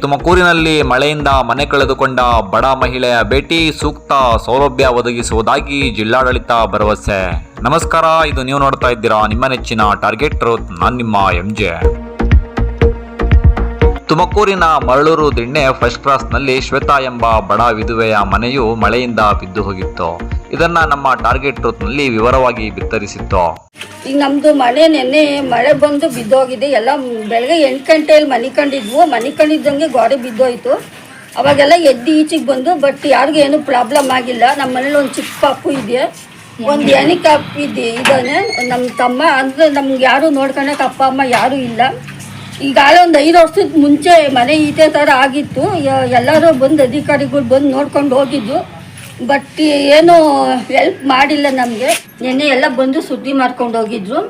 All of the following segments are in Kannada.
ತುಮಕೂರಿನಲ್ಲಿ ಮಳೆಯಿಂದ ಮನೆ ಕಳೆದುಕೊಂಡ ಬಡ ಮಹಿಳೆಯ ಭೇಟಿ, ಸೂಕ್ತ ಸೌಲಭ್ಯ ಒದಗಿಸುವುದಾಗಿ ಜಿಲ್ಲಾಡಳಿತ ಭರವಸೆ. ನಮಸ್ಕಾರ, ಇದು ನೀವು ನೋಡ್ತಾ ಇದ್ದೀರಾ ನಿಮ್ಮ ನೆಚ್ಚಿನ ಟಾರ್ಗೆಟ್ ಟ್ರೂತ್. ನಾನು ನಿಮ್ಮ MJ. ತುಮಕೂರಿನ ಮರಳೂರು ದಿಣ್ಣೆ ಫಸ್ಟ್ ಕ್ರಾಸ್ನಲ್ಲಿ ಶ್ವೇತಾ ಎಂಬ ಬಡ ವಿಧವೆಯ ಮನೆಯು ಮಳೆಯಿಂದ ಬಿದ್ದು ಹೋಗಿತ್ತು. ಇದನ್ನ ನಮ್ಮ ಟಾರ್ಗೆಟ್ ಟ್ರೂತ್ನಲ್ಲಿ ವಿವರವಾಗಿ ಬಿತ್ತರಿಸಿತ್ತು. ಈಗ ನಮ್ಮದು ಮನೆ ನೆನ್ನೆ ಮಳೆ ಬಂದು ಬಿದ್ದೋಗಿದೆ. ಎಲ್ಲ ಬೆಳಗ್ಗೆ 8 ಗಂಟೆಯಲ್ಲಿ ಮನೆ ಕಂಡಿದ್ದಂಗೆ ಗೋಡೆ ಬಿದ್ದೋಯ್ತು. ಅವಾಗೆಲ್ಲ ಎದ್ದು ಈಚೆಗೆ ಬಂದು, ಬಟ್ ಯಾರಿಗೂ ಏನೂ ಪ್ರಾಬ್ಲಮ್ ಆಗಿಲ್ಲ. ನಮ್ಮ ಮನೇಲಿ ಒಂದು ಚಿಕ್ಕ ಪಾಪು ಇದೆ, ಒಂದು ಹೆಣಿಕಾಪ್ ಇದ್ದಾನೆ. ನಮ್ಮ ತಮ್ಮ ಅಂದರೆ ನಮ್ಗೆ ಯಾರು ನೋಡ್ಕೊಳಕ್ಕೆ ಅಪ್ಪ ಅಮ್ಮ ಯಾರೂ ಇಲ್ಲ. ಈಗಾಗಲೇ ಒಂದು 5 ವರ್ಷದ ಮುಂಚೆ ಮನೆ ಇದೇ ಥರ ಆಗಿತ್ತು. ಎಲ್ಲರೂ ಬಂದು ಅಧಿಕಾರಿಗಳು ಬಂದು ನೋಡ್ಕೊಂಡು ಹೋಗಿದ್ದು, ಬಟ್ ಏನೂ ಹೆಲ್ಪ್ ಮಾಡಿಲ್ಲ ನಮಗೆ. ನೆನ್ನೆ ಎಲ್ಲ ಬಂದು ಸುದ್ದಿ ಮಾಡ್ಕೊಂಡು ಹೋಗಿದ್ರು.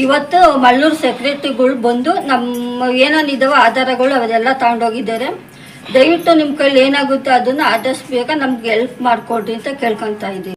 ಇವತ್ತು ಮಳ್ಳೂರು ಸೆಕ್ರೆಟ್ರಿಗಳು ಬಂದು ನಮ್ಮ ಏನೇನಿದ್ದಾವೆ ಆಧಾರಗಳು ಅವೆಲ್ಲ ತಗೊಂಡೋಗಿದ್ದಾರೆ. ದಯವಿಟ್ಟು ನಿಮ್ಮ ಕೈಲಿ ಏನಾಗುತ್ತೆ ಅದನ್ನು ಆದಷ್ಟು ಬೇಗ ನಮ್ಗೆ ಹೆಲ್ಪ್ ಮಾಡಿಕೊಡ್ರಿ ಅಂತ ಕೇಳ್ಕೊತಾ ಇದ್ದೀವಿ.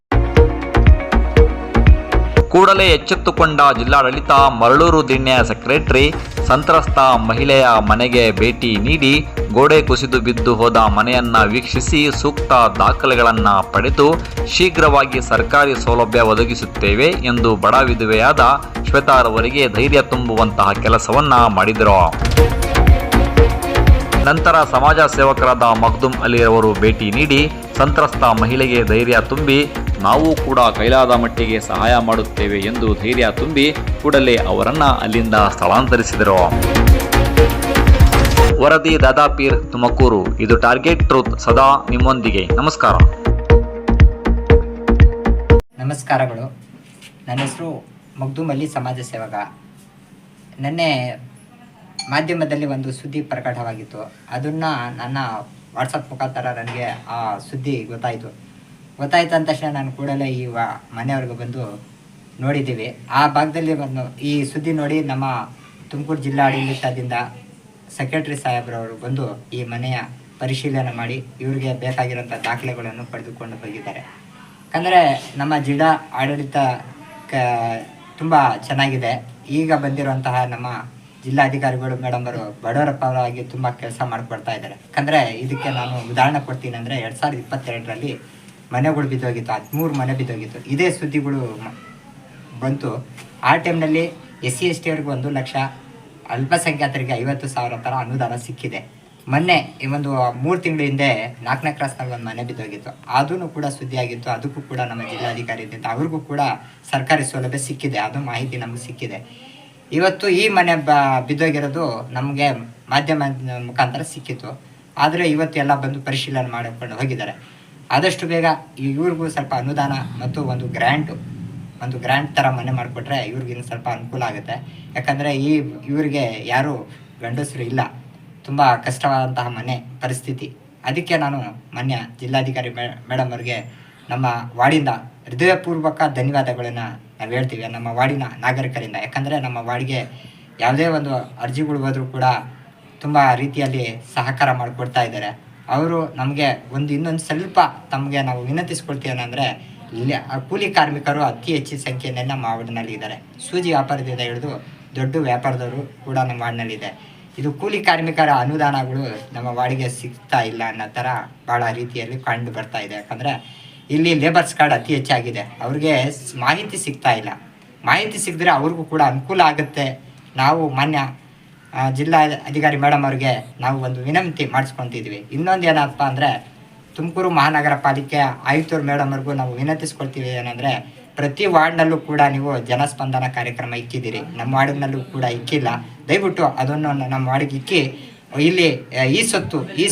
ಕೂಡಲೇ ಎಚ್ಚೆತ್ತುಕೊಂಡ ಜಿಲ್ಲಾಡಳಿತ ಮರಳೂರು ದಿಣ್ಣೆಯ ಸೆಕ್ರೆಟರಿ ಸಂತ್ರಸ್ತ ಮಹಿಳೆಯ ಮನೆಗೆ ಭೇಟಿ ನೀಡಿ ಗೋಡೆ ಕುಸಿದು ಬಿದ್ದು ಹೋದ ಮನೆಯನ್ನ ವೀಕ್ಷಿಸಿ ಸೂಕ್ತ ದಾಖಲೆಗಳನ್ನು ಪಡೆದು ಶೀಘ್ರವಾಗಿ ಸರ್ಕಾರಿ ಸೌಲಭ್ಯ ಒದಗಿಸುತ್ತೇವೆ ಎಂದು ಬಡ ವಿಧವೆಯಾದ ಶ್ವೇತಾರವರಿಗೆ ಧೈರ್ಯ ತುಂಬುವಂತಹ ಕೆಲಸವನ್ನ ಮಾಡಿದರು. ನಂತರ ಸಮಾಜ ಸೇವಕರಾದ ಮಖದೂಮ್ ಅಲಿ ಅವರು ಭೇಟಿ ನೀಡಿ ಸಂತ್ರಸ್ತ ಮಹಿಳೆಗೆ ಧೈರ್ಯ ತುಂಬಿ, ನಾವು ಕೂಡ ಕೈಲಾದ ಮಟ್ಟಿಗೆ ಸಹಾಯ ಮಾಡುತ್ತೇವೆ ಎಂದು ಧೈರ್ಯ ತುಂಬಿ ಕೂಡಲೇ ಅವರನ್ನ ಅಲ್ಲಿಂದ ಸ್ಥಳಾಂತರಿಸಿದರು. ವರದಿ ದಾದಾಪೀರ್, ತುಮಕೂರು. ಇದು ಟಾರ್ಗೆಟ್ ಟ್ರೂತ್, ಸದಾ ನಿಮ್ಮೊಂದಿಗೆ. ನಮಸ್ಕಾರ. ನಮಸ್ಕಾರಗಳು. ನನ್ನ ಹೆಸರು ಮಖದೂಮ್ ಅಲಿ, ಸಮಾಜ ಸೇವಕ. ನಿನ್ನೆ ಮಾಧ್ಯಮದಲ್ಲಿ ಒಂದು ಸುದ್ದಿ ಪ್ರಕಟವಾಗಿತ್ತು. ಅದನ್ನು ನನ್ನ ವಾಟ್ಸಪ್ ಮುಖಾಂತರ ನನಗೆ ಆ ಸುದ್ದಿ ಗೊತ್ತಾಯಿತು ಅಂದ ತಕ್ಷಣ ನಾನು ಕೂಡಲೇ ಈ ಮನೆಯವ್ರಿಗೆ ಬಂದು ನೋಡಿದ್ದೀವಿ. ಆ ಭಾಗದಲ್ಲಿ ಬಂದು ಈ ಸುದ್ದಿ ನೋಡಿ ನಮ್ಮ ತುಮಕೂರು ಜಿಲ್ಲಾಡಳಿತದಿಂದ ಸೆಕ್ರೆಟರಿ ಸಾಹೇಬ್ರವರು ಬಂದು ಈ ಮನೆಯ ಪರಿಶೀಲನೆ ಮಾಡಿ ಇವರಿಗೆ ಬೇಕಾಗಿರೋಂಥ ದಾಖಲೆಗಳನ್ನು ಪಡೆದುಕೊಂಡು ಹೋಗಿದ್ದಾರೆ. ಯಾಕಂದರೆ ನಮ್ಮ ಜಿಲ್ಲಾ ಆಡಳಿತ ತುಂಬ ಚೆನ್ನಾಗಿದೆ. ಈಗ ಬಂದಿರುವಂತಹ ನಮ್ಮ ಜಿಲ್ಲಾಧಿಕಾರಿಗಳು ಮೇಡಮ್ ಅವರು ಬಡವರ ಪರವಾಗಿ ತುಂಬ ಕೆಲಸ ಮಾಡಿಕೊಡ್ತಾ ಇದ್ದಾರೆ. ಯಾಕಂದರೆ ಇದಕ್ಕೆ ನಾನು ಉದಾಹರಣೆ ಕೊಡ್ತೀನಿ. ಅಂದರೆ 2022ರಲ್ಲಿ ಮನೆಗಳು ಬಿದ್ದೋಗಿತ್ತು, 13 ಮನೆ ಬಿದ್ದೋಗಿತ್ತು. ಇದೇ ಸುದ್ದಿಗಳು ಬಂತು. ಆ ಟೈಮ್ನಲ್ಲಿ SC ST ಅವ್ರಿಗೆ 1 ಲಕ್ಷ, ಅಲ್ಪಸಂಖ್ಯಾತರಿಗೆ 50,000 ಥರ ಅನುದಾನ ಸಿಕ್ಕಿದೆ. ಮೊನ್ನೆ ಒಂದು 3 ತಿಂಗಳ ಹಿಂದೆ 4ನೇ ಕ್ರಾಸ್ನಲ್ಲಿ ಒಂದು ಮನೆ ಬಿದ್ದೋಗಿತ್ತು. ಅದೂ ಕೂಡ ಸುದ್ದಿ ಆಗಿತ್ತು. ಅದಕ್ಕೂ ಕೂಡ ನಮ್ಮ ಜಿಲ್ಲಾಧಿಕಾರಿಯಿಂದ ಅವ್ರಿಗೂ ಕೂಡ ಸರ್ಕಾರಿ ಸೌಲಭ್ಯ ಸಿಕ್ಕಿದೆ. ಅದು ಮಾಹಿತಿ ನಮಗೆ ಸಿಕ್ಕಿದೆ. ಇವತ್ತು ಈ ಮನೆ ಬಿದ್ದೋಗಿರೋದು ನಮಗೆ ಮಾಧ್ಯಮ ಮುಖಾಂತರ ಸಿಕ್ಕಿತ್ತು. ಆದರೆ ಇವತ್ತು ಎಲ್ಲ ಬಂದು ಪರಿಶೀಲನೆ ಮಾಡಿಕೊಂಡು ಹೋಗಿದ್ದಾರೆ. ಆದಷ್ಟು ಬೇಗ ಇವ್ರಿಗೂ ಸ್ವಲ್ಪ ಅನುದಾನ ಮತ್ತು ಒಂದು ಗ್ರ್ಯಾಂಟ್ ಥರ ಮನೆ ಮಾಡಿಕೊಟ್ರೆ ಇವ್ರಿಗಿನ್ನು ಸ್ವಲ್ಪ ಅನುಕೂಲ ಆಗುತ್ತೆ. ಯಾಕಂದರೆ ಇವರಿಗೆ ಯಾರೂ ಗಂಡಸರು ಇಲ್ಲ, ತುಂಬ ಕಷ್ಟವಾದಂತಹ ಮನೆ ಪರಿಸ್ಥಿತಿ. ಅದಕ್ಕೆ ನಾನು ಮಾನ್ಯ ಜಿಲ್ಲಾಧಿಕಾರಿ ಮೇಡಮ್ ಅವ್ರಿಗೆ ನಮ್ಮ ವಾರ್ಡಿಂದ ಹೃದಯಪೂರ್ವಕ ಧನ್ಯವಾದಗಳನ್ನು ನಾವು ಹೇಳ್ತೀವಿ, ನಮ್ಮ ವಾರ್ಡಿನ ನಾಗರಿಕರಿಂದ. ಯಾಕಂದರೆ ನಮ್ಮ ವಾರ್ಡ್ಗೆ ಯಾವುದೇ ಒಂದು ಅರ್ಜಿಗಳು ಹೋದರೂ ಕೂಡ ತುಂಬ ರೀತಿಯಲ್ಲಿ ಸಹಕಾರ ಮಾಡಿಕೊಡ್ತಾ ಇದ್ದಾರೆ. ಅವರು ನಮಗೆ ಇನ್ನೊಂದು ಸ್ವಲ್ಪ ತಮಗೆ ನಾವು ವಿನಂತಿಸ್ಕೊಳ್ತೀವೇನೆಂದರೆ, ಇಲ್ಲಿ ಕೂಲಿ ಕಾರ್ಮಿಕರು ಅತಿ ಹೆಚ್ಚಿನ ಸಂಖ್ಯೆಯಲ್ಲಿ ನಮ್ಮ ವಾರ್ಡ್ನಲ್ಲಿ ಇದ್ದಾರೆ. ಸೂಜಿ ವ್ಯಾಪಾರದಿಂದ ಹಿಡಿದು ದೊಡ್ಡ ವ್ಯಾಪಾರದವರು ಕೂಡ ನಮ್ಮ ವಾರ್ಡ್ನಲ್ಲಿದೆ. ಇದು ಕೂಲಿ ಕಾರ್ಮಿಕರ ಅನುದಾನಗಳು ನಮ್ಮ ವಾರ್ಡ್ಗೆ ಸಿಗ್ತಾ ಇಲ್ಲ ಅನ್ನೋ ಥರ ಭಾಳ ರೀತಿಯಲ್ಲಿ ಕಂಡು ಬರ್ತಾ ಇದೆ. ಯಾಕಂದರೆ ಇಲ್ಲಿ ಲೇಬರ್ಸ್ ಕಾರ್ಡ್ ಅತಿ ಹೆಚ್ಚಾಗಿದೆ, ಅವ್ರಿಗೆ ಮಾಹಿತಿ ಸಿಗ್ತಾ ಇಲ್ಲ. ಮಾಹಿತಿ ಸಿಕ್ಕಿದ್ರೆ ಅವ್ರಿಗೂ ಕೂಡ ಅನುಕೂಲ ಆಗುತ್ತೆ. ನಾವು ಮಾನ್ಯ ಜಿಲ್ಲಾ ಅಧಿಕಾರಿ ಮೇಡಮ್ ಅವ್ರಿಗೆ ನಾವು ಒಂದು ವಿನಂತಿ ಮಾಡಿಸ್ಕೊತಿದ್ವಿ. ಇನ್ನೊಂದು ಏನಪ್ಪ ಅಂದರೆ, ತುಮಕೂರು ಮಹಾನಗರ ಪಾಲಿಕೆ ಆಯುಕ್ತರು ಮೇಡಮ್ ಅವ್ರಿಗೂ ನಾವು ವಿನಂತಿಸ್ಕೊಳ್ತೀವಿ. ಏನಂದರೆ, ಪ್ರತಿ ವಾರ್ಡ್ನಲ್ಲೂ ಕೂಡ ನೀವು ಜನಸ್ಪಂದನ ಕಾರ್ಯಕ್ರಮ ಇಕ್ಕಿದ್ದೀರಿ, ನಮ್ಮ ವಾರ್ಡ್ನಲ್ಲೂ ಕೂಡ ಇಕ್ಕಿಲ್ಲ. ದಯವಿಟ್ಟು ಅದನ್ನು ನಮ್ಮ ವಾರ್ಡಿಗೆ ಇಕ್ಕಿ ಇಲ್ಲಿ ಈ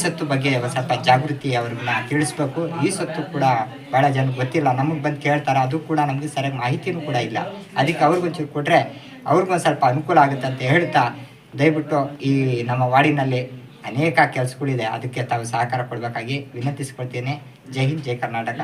ಸೊತ್ತು ಬಗ್ಗೆ ಸ್ವಲ್ಪ ಜಾಗೃತಿ ಅವ್ರನ್ನ ತಿಳಿಸ್ಬೇಕು. ಈ ಸೊತ್ತು ಕೂಡ ಭಾಳ ಜನ ಗೊತ್ತಿಲ್ಲ, ನಮಗೆ ಬಂದು ಕೇಳ್ತಾರೆ. ಅದು ಕೂಡ ನಮಗೆ ಸರಿಯಾಗಿ ಮಾಹಿತಿನೂ ಕೂಡ ಇಲ್ಲ. ಅದಕ್ಕೆ ಅವ್ರಿಗೊಂಚೂರು ಕೊಟ್ಟರೆ ಅವ್ರಿಗೊಂದು ಸ್ವಲ್ಪ ಅನುಕೂಲ ಆಗುತ್ತೆ ಅಂತ ಹೇಳ್ತಾ, ದಯವಿಟ್ಟು ಈ ನಮ್ಮ ವಾರ್ಡಿನಲ್ಲಿ ಅನೇಕ ಕೆಲಸಗಳಿದೆ, ಅದಕ್ಕೆ ತಾವು ಸಹಕಾರ ಕೊಡಬೇಕಾಗಿ ವಿನಂತಿಸ್ಕೊಳ್ತೇನೆ. ಜೈ ಹಿಂದ್, ಜೈ ಕರ್ನಾಟಕ.